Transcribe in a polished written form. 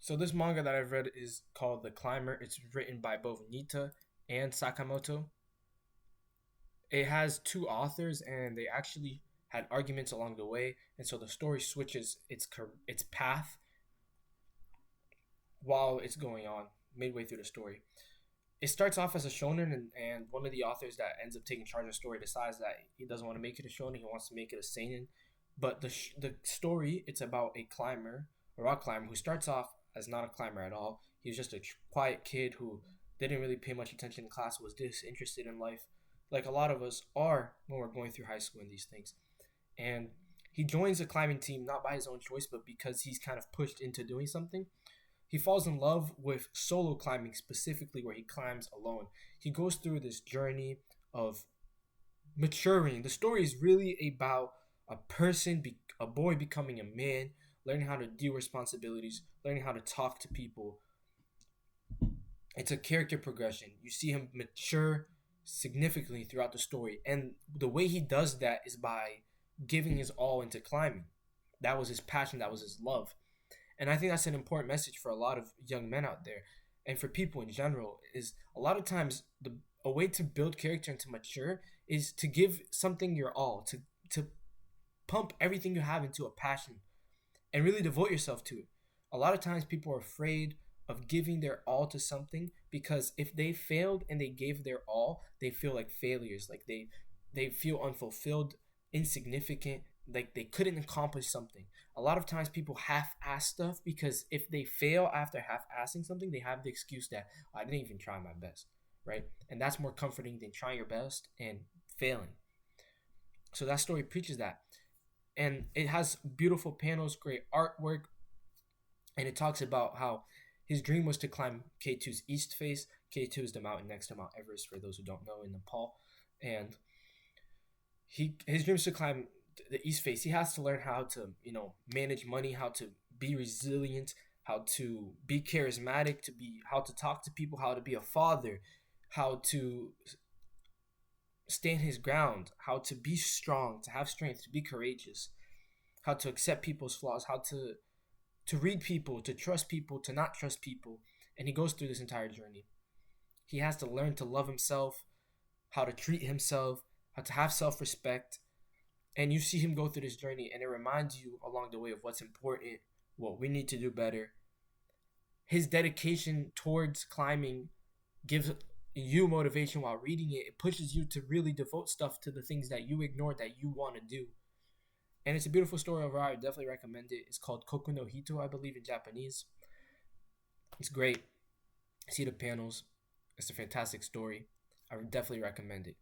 So this manga that I've read is called The Climber. It's written by both Nita and Sakamoto. It has two authors, and they actually had arguments along the way, and so the story switches its path while it's going on midway through the story. It starts off as a shonen, and one of the authors that ends up taking charge of the story decides that he doesn't want to make it a shonen. He wants to make it a seinen. But the story, it's about a climber, a rock climber, who starts off as not a climber at all. He was just a quiet kid who didn't really pay much attention in class, was disinterested in life, like a lot of us are when we're going through high school and these things. And he joins a climbing team not by his own choice, but because he's kind of pushed into doing something. He falls in love with solo climbing, specifically where he climbs alone. He goes through this journey of maturing. The story is really about a boy becoming a man, learning how to deal with responsibilities, learning how to talk to people. It's a character progression. You see him mature significantly throughout the story, and the way he does that is by giving his all into climbing. That was his passion. That was his love. And I think that's an important message for a lot of young men out there, and for people in general. Is a lot of times a way to build character and to mature is to give something your all, to pump everything you have into a passion and really devote yourself to it. A lot of times people are afraid of giving their all to something because if they failed and they gave their all, they feel like failures, like they feel unfulfilled, insignificant, like they couldn't accomplish something. A lot of times people half-ass stuff because if they fail after half-assing something, they have the excuse that "Oh, I didn't even try my best," right? And that's more comforting than trying your best and failing. So that story preaches that, and it has beautiful panels, great artwork, and it talks about how his dream was to climb K2's east face. K2 is the mountain next to Mount Everest, for those who don't know, in Nepal. And his dream is to climb the east face. He has to learn how to manage money, how to be resilient, how to be charismatic, to be how to talk to people, how to be a father, how to stand his ground, how to be strong, to have strength, to be courageous, how to accept people's flaws, how to read people, to trust people, to not trust people. And he goes through this entire journey. He has to learn to love himself, how to treat himself, how to have self-respect. And you see him go through this journey, and it reminds you along the way of what's important, what we need to do better. His dedication towards climbing gives you motivation while reading it. It pushes you to really devote stuff to the things that you ignored that you want to do. And it's a beautiful story overall. I definitely recommend it. It's called Kokou no Hito, I believe, in Japanese. It's great. See the panels. It's a fantastic story. I would definitely recommend it.